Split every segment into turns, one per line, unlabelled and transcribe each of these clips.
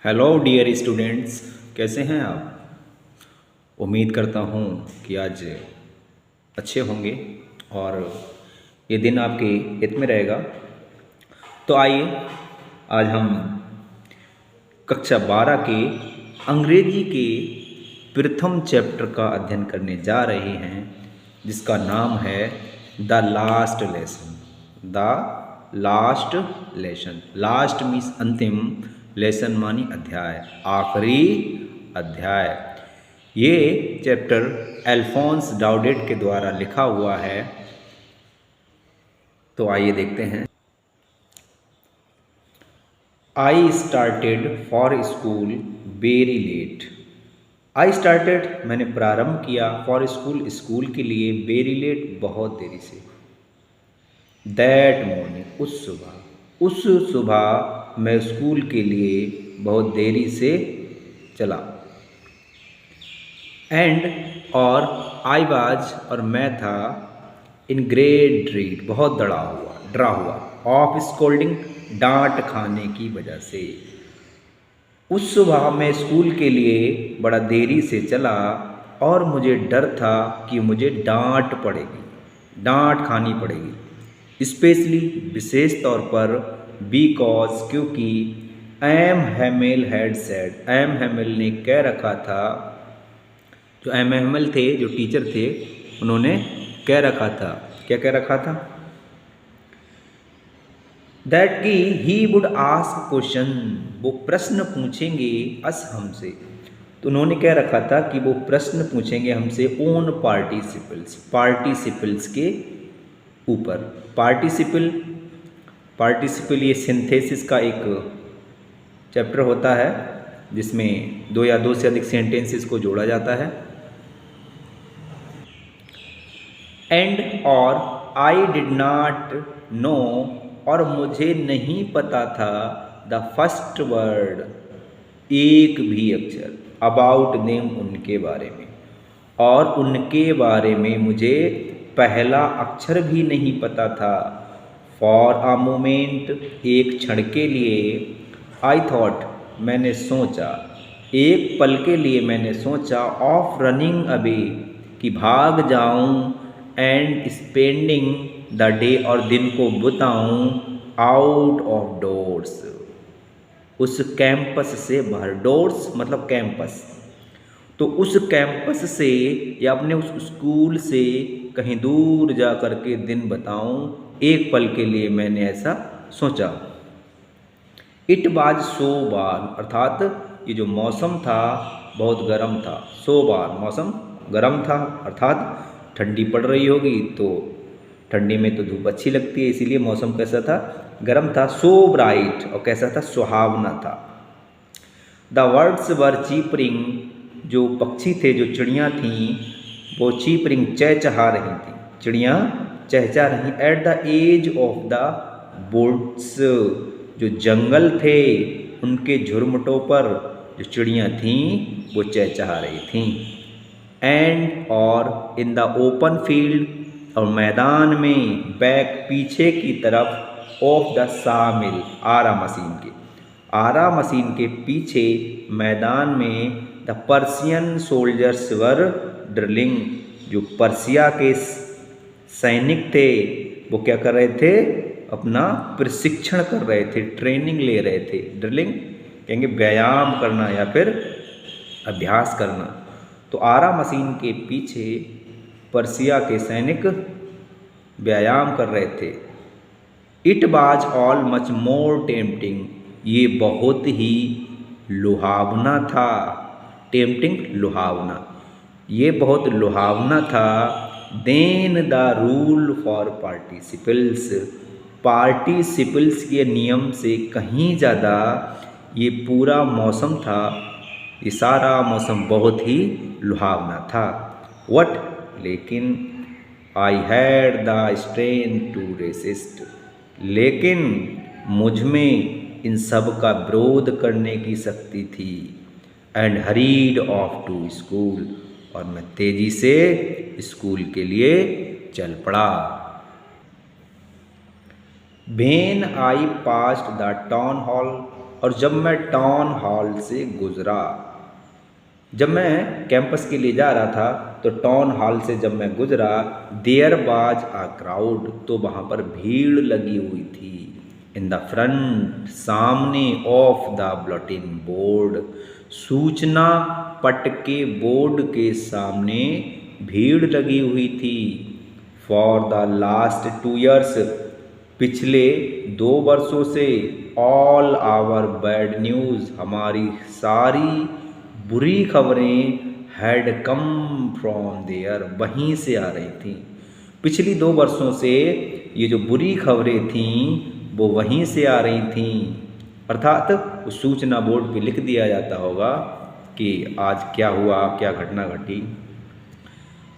Hello dear students, कैसे हैं आप। उम्मीद करता हूँ कि आज अच्छे होंगे और ये दिन आपके हित में रहेगा। तो आइए आज हम कक्षा 12 के अंग्रेजी के प्रथम चैप्टर का अध्ययन करने जा रहे हैं, जिसका नाम है the last lesson. The last lesson, last means अंतिम, लेसन मानी अध्याय, आखिरी अध्याय। ये चैप्टर अल्फोंस डाउडेट के द्वारा लिखा हुआ है। तो आइए देखते हैं। I started for school very late. I started मैंने प्रारंभ किया, फॉर स्कूल स्कूल के लिए, वेरी लेट बहुत देरी से। दैट मॉर्निंग उस सुबह मैं स्कूल के लिए बहुत देरी से चला। एंड और आई वाज और मैं था इन ग्रेट ड्रीड बहुत डरा हुआ ऑफ स्कोल्डिंग डांट खाने की वजह से। उस सुबह मैं स्कूल के लिए बड़ा देरी से चला और मुझे डर था कि मुझे डांट डांट खानी पड़ेगी, स्पेशली विशेष तौर पर, बिकॉज क्योंकि M Hamel had said, M Hamel ने कह रखा था, जो एम हैमिल थे, जो टीचर थे, उन्होंने कह रखा था, क्या कह रखा था, दैट कि ही वुड आस्क क्वेश्चन, वो प्रश्न पूछेंगे अस हमसे। तो उन्होंने कह रखा था कि वो प्रश्न पूछेंगे हमसे ओन पार्टिसिपल्स के ऊपर। पार्टिसिपल ये सिंथेसिस का एक चैप्टर होता है, जिसमें दो या दो से अधिक सेंटेंसेस को जोड़ा जाता है। एंड और आई डिड नॉट नो, और मुझे नहीं पता था, द फर्स्ट वर्ड, एक भी अक्षर, अबाउट देम, उनके बारे में, और उनके बारे में मुझे पहला अक्षर भी नहीं पता था। फॉर अ मोमेंट, एक क्षण के लिए, आई थॉट, मैंने सोचा, एक पल के लिए मैंने सोचा, ऑफ रनिंग अवे, कि भाग जाऊं, एंड स्पेंडिंग द डे, और दिन को बिताऊं, आउट ऑफ डोर्स, उस कैंपस से बाहर। डोर्स मतलब कैंपस, तो उस कैंपस से या अपने उस स्कूल से कहीं दूर जा कर के दिन बताऊं, एक पल के लिए मैंने ऐसा सोचा। इट वाज सो वार्म, अर्थात ये जो मौसम था बहुत गर्म था। सो वार्म, मौसम गर्म था, अर्थात ठंडी पड़ रही होगी, तो ठंडी में तो धूप अच्छी लगती है, इसीलिए मौसम कैसा था, गर्म था। सो ब्राइट, और कैसा था, सुहावना था। द वर्ड्स वर चीपरिंग, जो पक्षी थे, जो चिड़ियाँ थीं, वो चीपरिंग, चहचहा रही थी, चिड़ियाँ चहचहा रही। At the edge of the woods, जो जंगल थे उनके झुरमुटों पर जो चिड़ियाँ थीं वो चहचहा रही थीं। एंड और इन द ओपन फील्ड, और मैदान में, बैक, पीछे की तरफ, ऑफ द सामिल, आरा मशीन के पीछे मैदान में, the Persian soldiers were drilling, जो पर्सिया के सैनिक थे वो क्या कर रहे थे, अपना प्रशिक्षण कर रहे थे, ट्रेनिंग ले रहे थे। ड्रिलिंग कहेंगे व्यायाम करना या फिर अभ्यास करना। तो आरा मशीन के पीछे पर्सिया के सैनिक व्यायाम कर रहे थे। It was all much more tempting, ये बहुत ही लुभावना था। टेम्पटिंग, लुभावना, ये बहुत लुभावना था। Then the rule for participles के नियम से कहीं ज़्यादा ये पूरा मौसम था, ये सारा मौसम बहुत ही लुभावना था। वट, लेकिन, I had the strength to resist, लेकिन मुझ में इन सब का विरोध करने की शक्ति थी। And hurried off to school, और मैं तेजी से स्कूल के लिए चल पड़ा। When I passed the town hall, और जब मैं टाउन हॉल से गुजरा, जब मैं कैंपस के लिए जा रहा था तो टाउन हॉल से जब मैं गुजरा, देयर वाज अ क्राउड, तो वहाँ पर भीड़ लगी हुई थी। इन द फ्रंट, सामने, ऑफ द बुलेटिन बोर्ड, सूचना पट के बोर्ड के सामने भीड़ लगी हुई थी। फॉर द लास्ट 2 years, पिछले 2 वर्षों से, ऑल आवर बैड न्यूज़, हमारी सारी बुरी खबरें, हैड कम फ्रॉम देयर, वहीं से आ रही थी। पिछली 2 वर्षों से ये जो बुरी खबरें थीं वो वहीं से आ रही थीं। अर्थात उस सूचना बोर्ड पे लिख दिया जाता होगा कि आज क्या हुआ, क्या घटना घटी।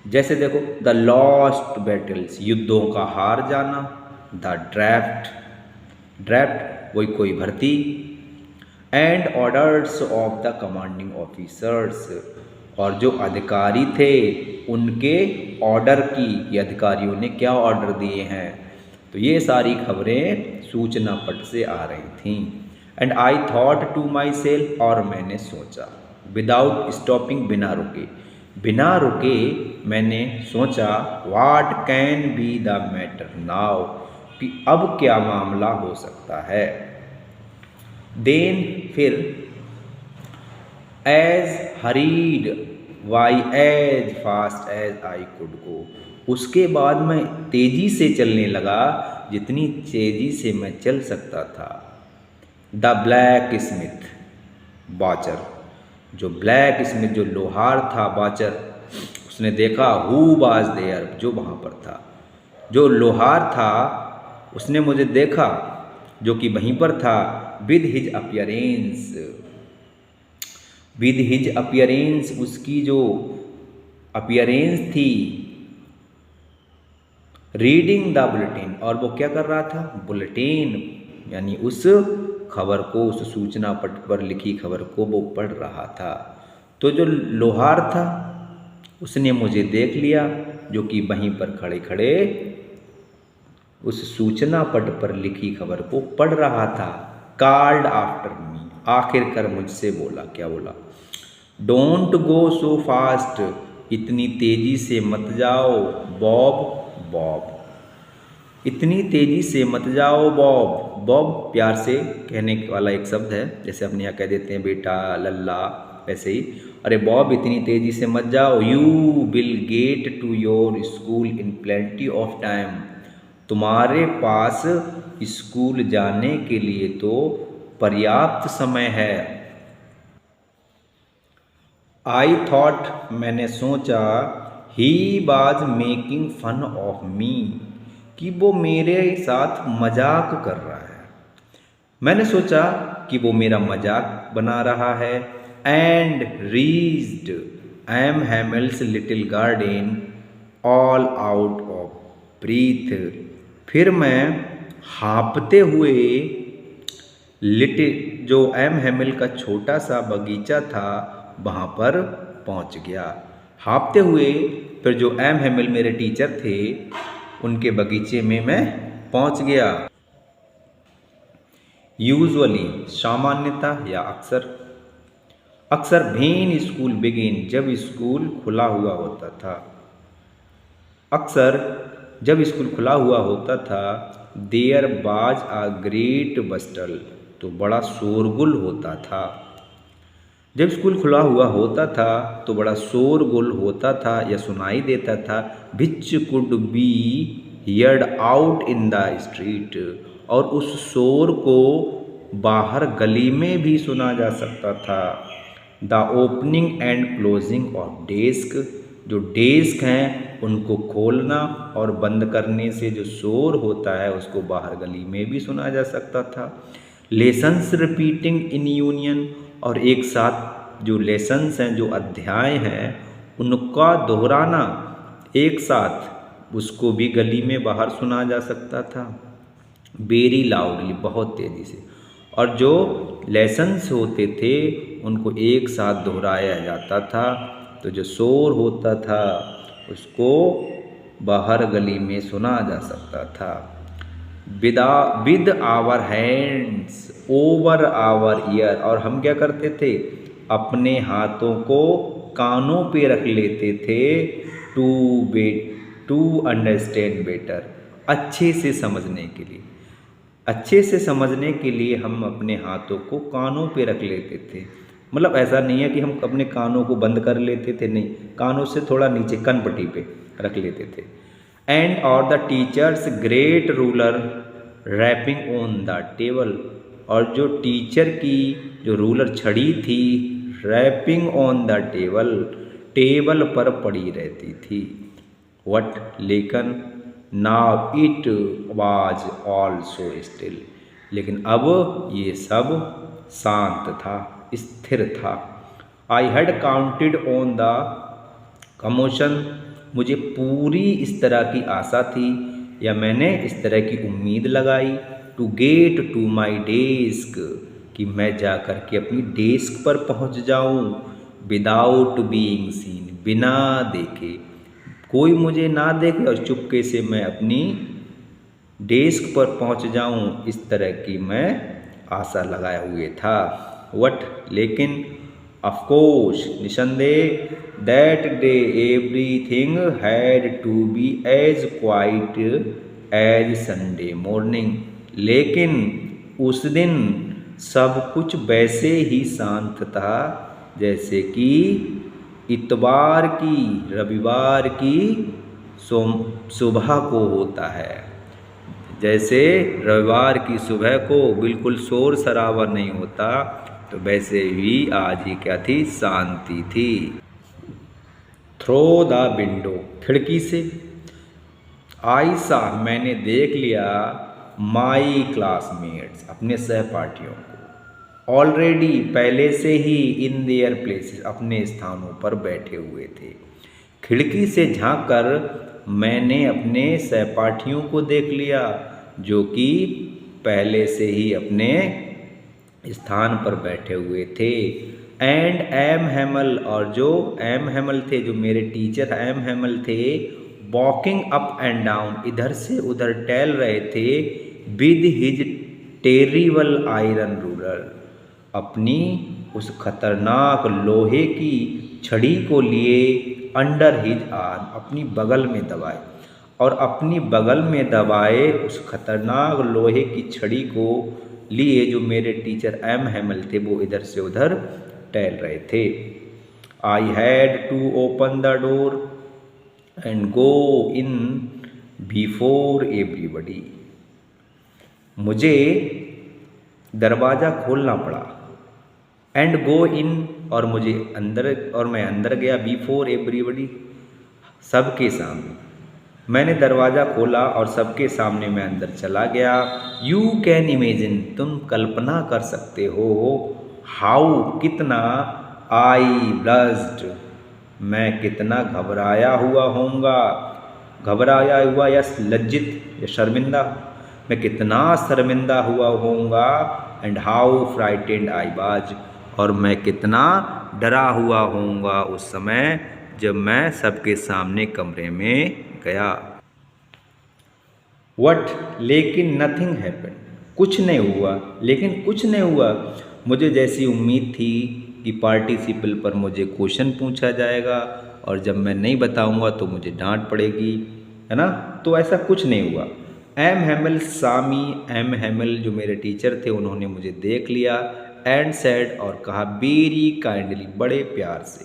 जैसे देखो, द लॉस्ट बैटल्स, युद्धों का हार जाना, द ड्राफ्ट, ड्राफ्ट वही कोई भर्ती, and orders of the commanding officers, और जो अधिकारी थे उनके ऑर्डर की, ये अधिकारियों ने क्या ऑर्डर दिए हैं। तो ये सारी खबरें सूचना पट से आ रही थीं। And I thought to myself, और मैंने सोचा, विदाउट स्टॉपिंग, बिना रुके, बिना रुके मैंने सोचा, what can be the matter now, कि अब क्या मामला हो सकता है। देन, फिर, as hurried, by as fast as I could go, उसके बाद मैं तेजी से चलने लगा, जितनी तेजी से मैं चल सकता था। द ब्लैक स्मिथ, बाचर, जो ब्लैक स्मिथ, जो लोहार था, बाचर, उसने देखा, हु वाज देयर, जो वहाँ पर था, जो लोहार था उसने मुझे देखा, जो कि वहीं पर था, with his appearance, with his appearance, उसकी जो अपीयरेंस थी, रीडिंग द बुलेटिन, और वो क्या कर रहा था, बुलेटिन, यानी उस खबर को, उस सूचना पट पर लिखी खबर को वो पढ़ रहा था। तो जो लोहार था उसने मुझे देख लिया, जो कि वहीं पर खड़े खड़े उस सूचना पट पर लिखी खबर को पढ़ रहा था। कॉल्ड आफ्टर मी, आखिरकार मुझसे बोला, क्या बोला, डोंट गो सो फास्ट, इतनी तेजी से मत जाओ बॉब, बॉब, इतनी तेजी से मत जाओ बॉब। बॉब प्यार से कहने वाला एक शब्द है, जैसे अपने यहाँ कह देते हैं बेटा, लल्ला, वैसे ही, अरे बॉब इतनी तेजी से मत जाओ, you will get to your school in plenty of time, तुम्हारे पास स्कूल जाने के लिए तो पर्याप्त समय है। आई थॉट, मैंने सोचा, he was making fun of me, कि वो मेरे साथ मजाक कर रहा है। मैंने सोचा कि वो मेरा मजाक बना रहा है। And reached M Hamel's little garden all out of breath, फिर मैं हाँपते हुए लिटिल, जो एम हैमिल का छोटा सा बगीचा था, वहाँ पर पहुँच गया। हाँपते हुए, फिर जो एम हैमिल मेरे टीचर थे उनके बगीचे में मैं पहुँच गया। यूजुअली, सामान्यता या अक्सर, अक्सर व्हेन स्कूल बिगिन, जब स्कूल खुला हुआ होता था, अक्सर जब स्कूल खुला हुआ होता था, देयर वाज अ ग्रेट बस्टल, तो बड़ा शोरगुल होता था। जब स्कूल खुला हुआ होता था तो बड़ा शोरगुल होता था या सुनाई देता था। Which could be heard out in the street, और उस शोर को बाहर गली में भी सुना जा सकता था। The opening and closing of desk, जो डेस्क हैं उनको खोलना और बंद करने से जो शोर होता है उसको बाहर गली में भी सुना जा सकता था। लेसन्स रिपीटिंग इन यूनियन, और एक साथ जो लेसन्स हैं, जो अध्याय हैं, उनका दोहराना एक साथ, उसको भी गली में बाहर सुना जा सकता था। वेरी लाउडली, बहुत तेज़ी से, और जो लेसन्स होते थे उनको एक साथ दोहराया जाता था, तो जो शोर होता था उसको बाहर गली में सुना जा सकता था। With our hands over our ear, और हम क्या करते थे, अपने हाथों को कानों पे रख लेते थे, टू अंडरस्टैंड बेटर, अच्छे से समझने के लिए। अच्छे से समझने के लिए हम अपने हाथों को कानों पे रख लेते थे। मतलब ऐसा नहीं है कि हम अपने कानों को बंद कर लेते थे, नहीं, कानों से थोड़ा नीचे कनपट्टी पे रख लेते थे। एंड और the teacher's great ruler rapping on the table, और जो टीचर की जो रूलर छड़ी थी, rapping on the table, table पर पड़ी रहती थी। वट, लेकिन now it was all so still, लेकिन अब ये सब शांत था, स्थिर था। I had counted on the commotion, मुझे पूरी इस तरह की आशा थी, या मैंने इस तरह की उम्मीद लगाई, to get to my desk, कि मैं जा कर के अपनी डेस्क पर पहुंच जाऊं, विदाउट बीइंग सीन, बिना देखे, कोई मुझे ना देखे और चुपके से मैं अपनी डेस्क पर पहुंच जाऊं, इस तरह की मैं आशा लगाए हुए था। वट, लेकिन ऑफ कोर्स, निसंदेह, that day everything had to be as quiet as Sunday morning, लेकिन उस दिन सब कुछ वैसे ही शांत था जैसे कि इतवार की, रविवार की सुबह को होता है। जैसे रविवार की सुबह को बिल्कुल शोर शराबा नहीं होता, तो वैसे ही आज ही क्या थी, शांति थी। थ्रो द विंडो, खिड़की से, आई सा, मैंने देख लिया, माई क्लासमेट्स, अपने सहपाठियों को, ऑलरेडी, पहले से ही, इन देयर प्लेसेस, अपने स्थानों पर बैठे हुए थे। खिड़की से झांक कर मैंने अपने सहपाठियों को देख लिया, जो कि पहले से ही अपने स्थान पर बैठे हुए थे। एंड एम हेमल, और जो एम हेमल थे, जो मेरे टीचर एम हेमल थे, वॉकिंग अप एंड डाउन, इधर से उधर टहल रहे थे, with his terrible iron ruler, अपनी उस खतरनाक लोहे की छड़ी को लिए, अंडर हिज आर्म, अपनी बगल में दबाए, और अपनी बगल में दबाए उस खतरनाक लोहे की छड़ी को लिए जो मेरे टीचर एम हेमल थे, वो इधर से उधर टहल रहे थे। I had to open the door and go in before everybody, मुझे दरवाज़ा खोलना पड़ा, एंड गो इन, और मुझे अंदर, और मैं अंदर गया, बिफोर एवरीबडी, सबके सामने, मैंने दरवाज़ा खोला और सबके सामने मैं अंदर चला गया। यू कैन इमेजिन, तुम कल्पना कर सकते हो, हाउ, कितना, आई ब्लस्ड, मैं कितना घबराया हुआ होऊंगा, घबराया हुआ या लज्जित या शर्मिंदा, मैं कितना शर्मिंदा हुआ होऊंगा, and how frightened I was, और मैं कितना डरा हुआ होऊंगा उस समय जब मैं सबके सामने कमरे में गया। वट, लेकिन नथिंग हैपेंड, कुछ नहीं हुआ, लेकिन कुछ नहीं हुआ। मुझे जैसी उम्मीद थी कि पार्टिसिपल पर मुझे क्वेश्चन पूछा जाएगा और जब मैं नहीं बताऊंगा तो मुझे डांट पड़ेगी, है ना, तो ऐसा कुछ नहीं हुआ। एम हेमल सामी, एम हेमल जो मेरे टीचर थे, उन्होंने मुझे देख लिया, एंड सेड, और कहा वेरी काइंडली, बड़े प्यार से,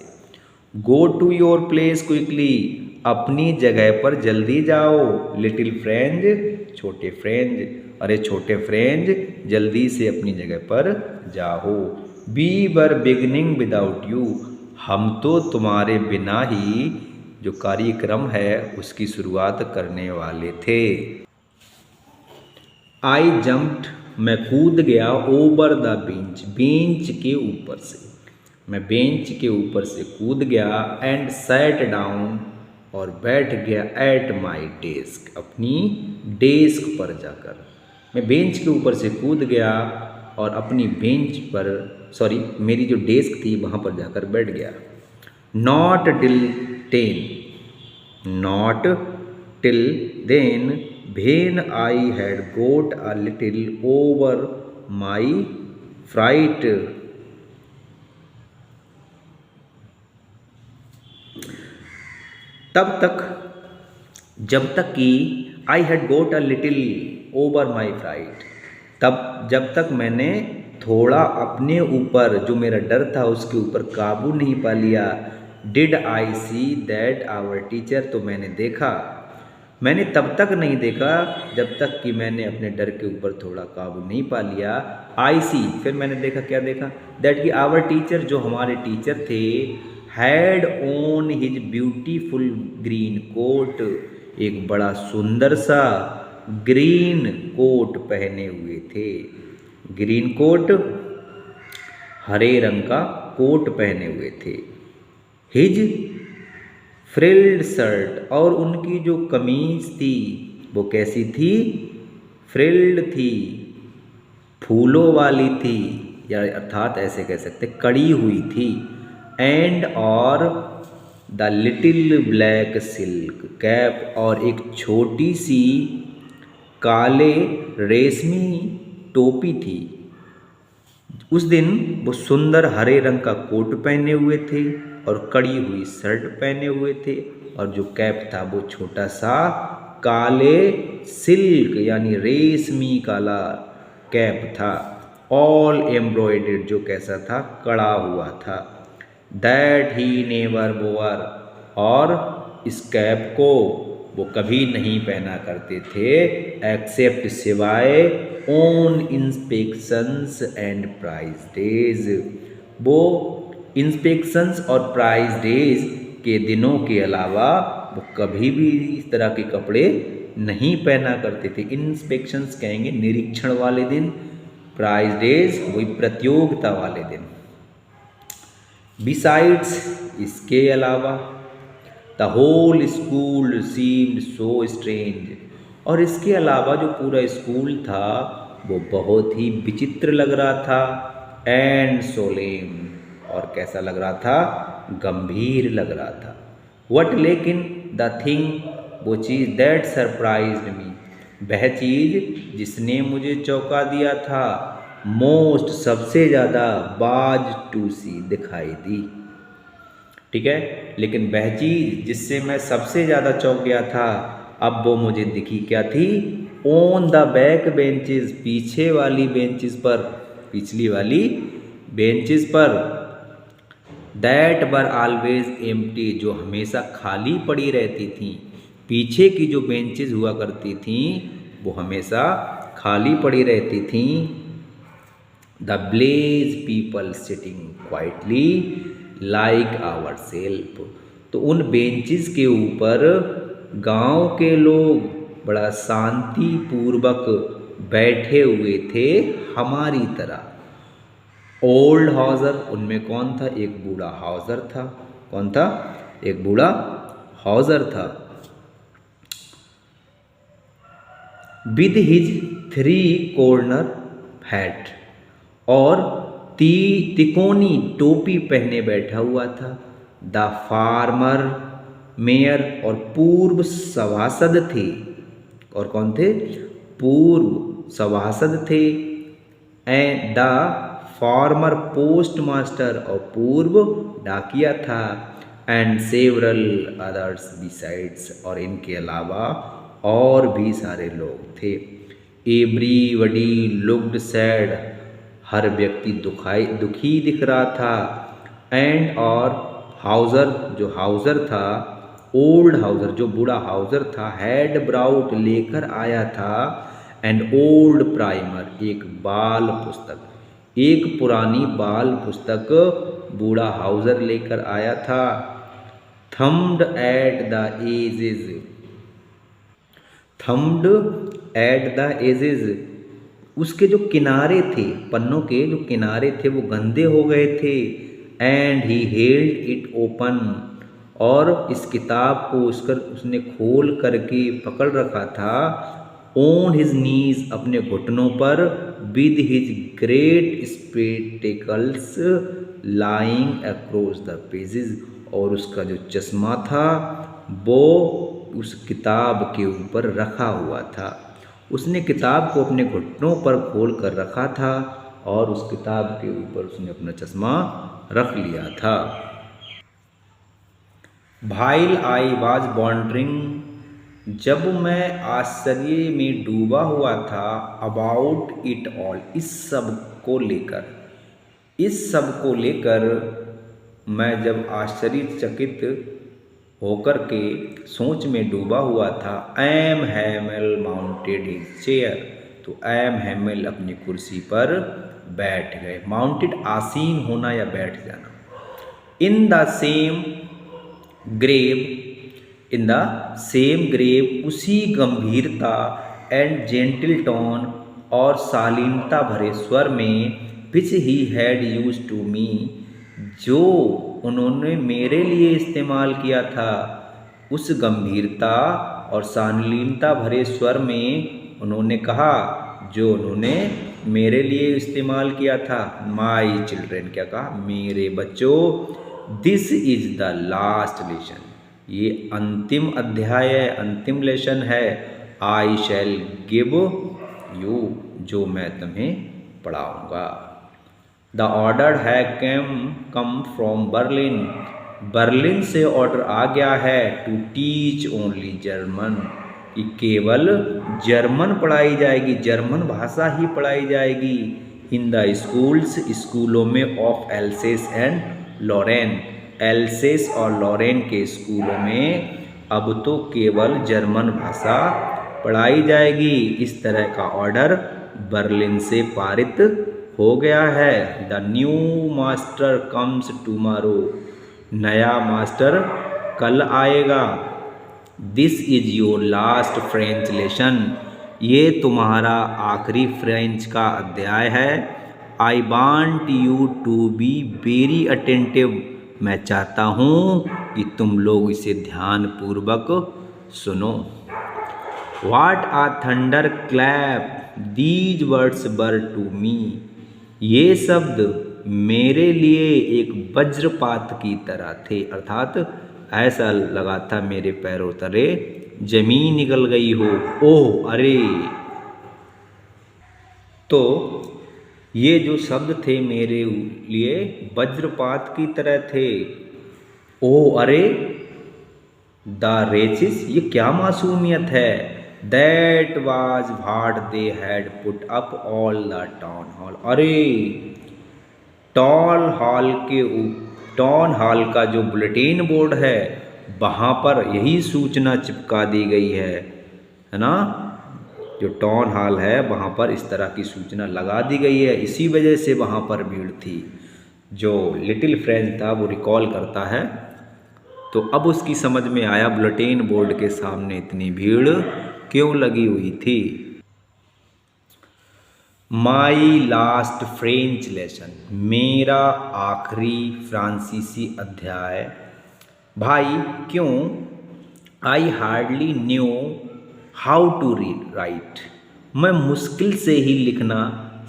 go to your place quickly, अपनी जगह पर जल्दी जाओ, लिटिल फ्रेंड, छोटे फ्रेंड, अरे छोटे फ्रेंड, जल्दी से अपनी जगह पर जाओ। We were beginning without you, हम तो तुम्हारे बिना ही जो कार्यक्रम है उसकी शुरुआत करने वाले थे। आई जम्प्ड, मैं कूद गया, ओवर द बेंच, बेंच के ऊपर से, मैं बेंच के ऊपर से कूद गया, एंड सैट डाउन, और बैठ गया, एट माई डेस्क, अपनी डेस्क पर जाकर, मैं बेंच के ऊपर से कूद गया और अपनी बेंच पर, सॉरी, मेरी जो डेस्क थी वहाँ पर जाकर बैठ गया। Not till 10, not till then When I had got a little over my fright, तब तक जब तक कि I had got a little over my fright, तब जब तक मैंने थोड़ा अपने ऊपर जो मेरा डर था उसके ऊपर काबू नहीं पा लिया। Did I see that our teacher, तो मैंने देखा, मैंने तब तक नहीं देखा जब तक कि मैंने अपने डर के ऊपर थोड़ा काबू नहीं पा लिया। आई सी, फिर मैंने देखा, क्या देखा, दैट कि आवर टीचर, जो हमारे टीचर थे, had on his beautiful green coat, एक बड़ा सुंदर सा ग्रीन कोट पहने हुए थे। ग्रीन कोट, हरे रंग का कोट पहने हुए थे। हिज फ्रिल्ड शर्ट, और उनकी जो कमीज थी वो कैसी थी, फ्रिल्ड थी, फूलों वाली थी, या अर्थात ऐसे कह सकते कड़ी हुई थी। एंड और the little black silk cap, और एक छोटी सी काले रेशमी टोपी थी। उस दिन वो सुंदर हरे रंग का कोट पहने हुए थे और कड़ी हुई शर्ट पहने हुए थे, और जो कैप था वो छोटा सा काले सिल्क यानी रेशमी काला कैप था। ऑल एम्ब्रॉयडर्ड, जो कैसा था, कड़ा हुआ था। दैट ही नेवर वोअर, और इस कैप को वो कभी नहीं पहना करते थे, एक्सेप्ट सिवाय on inspections and prize days, वो इंस्पेक्शंस और प्राइज डेज के दिनों के अलावा वो कभी भी इस तरह के कपड़े नहीं पहना करते थे। इंस्पेक्शंस कहेंगे निरीक्षण वाले दिन, प्राइज डेज वही प्रतियोगिता वाले दिन। बिसाइड्स, इसके अलावा, the whole school seemed so strange, और इसके अलावा जो पूरा स्कूल था वो बहुत ही विचित्र लग रहा था। एंड सोलेम, और कैसा लग रहा था, गंभीर लग रहा था। वट, लेकिन, द थिंग, वो चीज़, दैट सरप्राइज्ड मी, वह चीज़ जिसने मुझे चौंका दिया था, मोस्ट, सबसे ज़्यादा, बाज टू सी, दिखाई दी। ठीक है, लेकिन वह चीज़ जिससे मैं सबसे ज़्यादा चौंक गया था, अब वो मुझे दिखी क्या थी, ऑन द बैक बेंचेस, पीछे वाली बेंचेस पर, पिछली वाली बेंचेस पर, दैट वर ऑलवेज एम्प्टी, जो हमेशा खाली पड़ी रहती थी। पीछे की जो बेंचेस हुआ करती थी वो हमेशा खाली पड़ी रहती थी। The village people sitting quietly like ourselves, तो उन बेंचेस के ऊपर गांव के लोग बड़ा शांति पूर्वक बैठे हुए थे हमारी तरह। ओल्ड हाउजर, उनमें कौन था, एक बूढ़ा हाउजर था। कौन था, एक बूढ़ा हाउजर था। विद हिज 3 कॉर्नर हैट, और तिकोनी टोपी पहने बैठा हुआ था। द फार्मर मेयर, और पूर्व सभासद थे। और कौन थे, पूर्व सभासद थे। And the farmer post master, और पूर्व डाकिया था। एंड सेवरल अदर्स बिसाइड्स, और इनके अलावा और भी सारे लोग थे। एवरीबडी लुक्ड सैड, हर व्यक्ति दुखी दिख रहा था। एंड और हाउजर, जो हाउजर था, ओल्ड हाउजर, जो बूढ़ा हाउजर था, हैड ब्राउट, लेकर आया था, एंड ओल्ड प्राइमर, एक बाल पुस्तक, एक पुरानी बाल पुस्तक बूढ़ा हाउजर लेकर आया था। Thumbed at the edges, thumbed at the edges, उसके जो किनारे थे, पन्नों के जो किनारे थे वो गंदे हो गए थे। And he held it open, और इस किताब को उसने खोल करके पकड़ रखा था। ऑन हिज नीज, अपने घुटनों पर। With his great spectacles lying across the pages, और उसका जो चश्मा था वो उस किताब के ऊपर रखा हुआ था। उसने किताब को अपने घुटनों पर खोल कर रखा था और उस किताब के ऊपर उसने अपना चश्मा रख लिया था। व्हाइल आई वॉज वॉन्डरिंग, जब मैं आश्चर्य में डूबा हुआ था, अबाउट इट ऑल, इस सब को लेकर, इस सब को लेकर मैं जब आश्चर्यचकित होकर के सोच में डूबा हुआ था। एम हैमिल माउंटेड हिज चेयर, तो एम हैमिल अपनी कुर्सी पर बैठ गए। माउंटेड आसीन होना या बैठ जाना। In the same grave, in the same grave, उसी गंभीरता एंड जेंटल टोन और शालीनता भरे स्वर में, which he had used to me, जो उन्होंने मेरे लिए इस्तेमाल किया था, उस गंभीरता और शालीनता भरे स्वर में उन्होंने कहा जो उन्होंने मेरे लिए इस्तेमाल किया था। माई चिल्ड्रेन, क्या कहा, मेरे बच्चों, this is the last lesson, ये अंतिम अध्याय है, अंतिम लेसन है। आई शैल गिव यू, जो मैं तुम्हें पढ़ाऊँगा। द ऑर्डर है कम फ्रॉम बर्लिन, बर्लिन से ऑर्डर आ गया है, टू टीच ओनली जर्मन, कि केवल जर्मन पढ़ाई जाएगी, जर्मन भाषा ही पढ़ाई जाएगी। इन द स्कूल्स, स्कूलों में, of Alsace and Lorraine, Alsace और लॉरेन के स्कूलों में अब तो केवल जर्मन भाषा पढ़ाई जाएगी। इस तरह का ऑर्डर बर्लिन से पारित हो गया है। The new master comes tomorrow, नया मास्टर कल आएगा। This is your last French lesson, ये तुम्हारा आखिरी फ्रेंच का अध्याय है। I want you to be very attentive, मैं चाहता हूँ कि तुम लोग इसे ध्यानपूर्वक सुनो। What a thunderclap these words were to me, ये शब्द मेरे लिए एक वज्रपात की तरह थे, अर्थात ऐसा लगा था मेरे पैरों तले जमीन निकल गई हो। ओह अरे, तो ये जो शब्द थे मेरे लिए वज्रपात की तरह थे। ओह अरे, द रेचिस, ये क्या मासूमियत है। That was what they had put up all the town hall, अरे टाउन हॉल का जो बुलेटिन बोर्ड है वहाँ पर यही सूचना चिपका दी गई है ना। जो टाउन हॉल है वहाँ पर इस तरह की सूचना लगा दी गई है, इसी वजह से वहाँ पर भीड़ थी। जो लिटिल फ्रेंच था वो रिकॉल करता है, तो अब उसकी समझ में आया बुलेटिन बोर्ड के सामने इतनी भीड़ क्यों लगी हुई थी। माई लास्ट फ्रेंच लेसन, मेरा आखिरी फ्रांसीसी अध्याय। भाई क्यों, I hardly knew how to read write, मैं मुश्किल से ही लिखना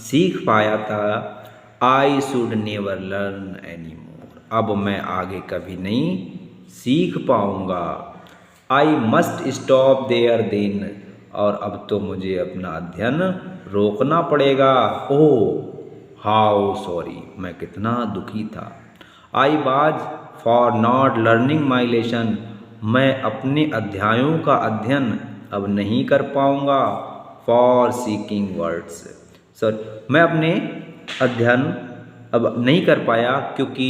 सीख पाया था। I should never learn any more, अब मैं आगे कभी नहीं सीख पाऊँगा। I must stop there then, और अब तो मुझे अपना अध्ययन रोकना पड़ेगा। ओह हाउ सॉरी, मैं कितना दुखी था। I was for not learning my lesson, मैं अपने अध्यायों का अध्ययन अब नहीं कर पाऊँगा। फॉर सीकिंग वर्ड्स, सर मैं अपने अध्ययन अब नहीं कर पाया क्योंकि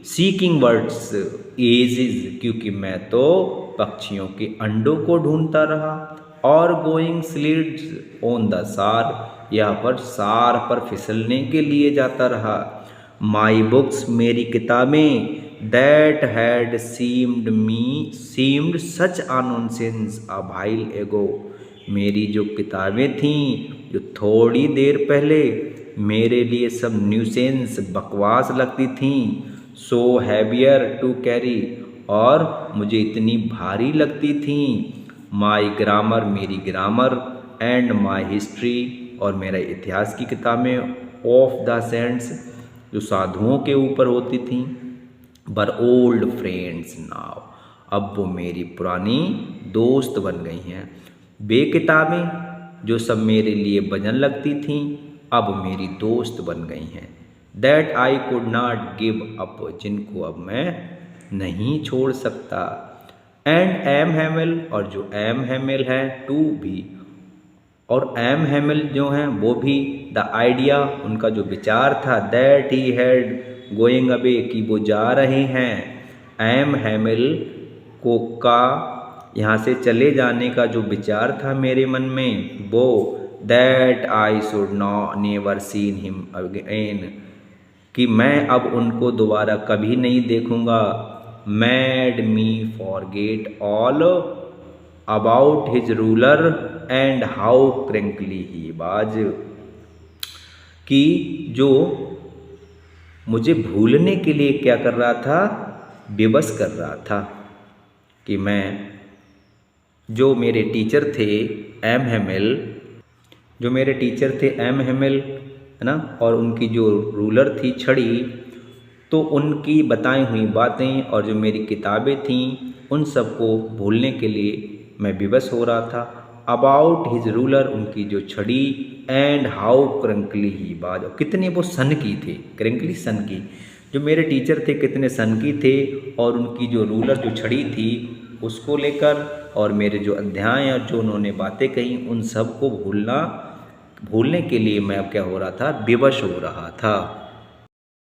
सीकिंग वर्ड्स एजेज, क्योंकि मैं तो पक्षियों के अंडों को ढूंढता रहा। और गोइंग स्लिड्स ऑन द सार, यहाँ पर सार पर फिसलने के लिए जाता रहा। माई बुक्स, मेरी किताबें, that had seemed such a nuisance a while ago, मेरी जो किताबें थीं जो थोड़ी देर पहले मेरे लिए सब न्यूसेंस बकवास लगती थीं। सो हैवियर टू कैरी, और मुझे इतनी भारी लगती थीं। माई ग्रामर, मेरी ग्रामर, एंड माई हिस्ट्री, और मेरा इतिहास की किताबें, ऑफ द सेंट्स, जो साधुओं के ऊपर होती थीं, बर ओल्ड फ्रेंड्स नाउ, अब वो मेरी पुरानी दोस्त बन गई हैं। वे किताबें जो सब मेरे लिए वजन लगती थीं अब मेरी दोस्त बन गई हैं। That I could not give up, जिनको अब मैं नहीं छोड़ सकता। एंड एम हैमिल, और जो एम हैमिल है टू भी, और एम हैमिल जो हैं वो भी, द आइडिया, उनका जो विचार था, that he had going away, कि वो जा रहे हैं। एम हैमिल को का यहाँ से चले जाने का जो विचार था मेरे मन में वो, that I should never seen him again, कि मैं अब उनको दोबारा कभी नहीं देखूंगा। Made me forget all about his ruler and how crankly he was, कि जो मुझे भूलने के लिए क्या कर रहा था, विवश कर रहा था। कि मैं, जो मेरे टीचर थे एम हैमिल, जो मेरे टीचर थे एम हैमिल, है ना, और उनकी जो रूलर थी छड़ी, तो उनकी बताई हुई बातें और जो मेरी किताबें थीं उन सबको भूलने के लिए मैं विवश हो रहा था। अबाउट हिज रूलर, उनकी जो छड़ी, एंड हाउ क्रंकली ही वाज, कितने वो सन की थे, क्रंकली सन की, जो मेरे टीचर थे कितने सन की थे, और उनकी जो रूलर जो छड़ी थी उसको लेकर, और मेरे जो अध्याय और जो उन्होंने बातें कही उन सब को भूलने के लिए मैं अब क्या हो रहा था, विवश हो रहा था।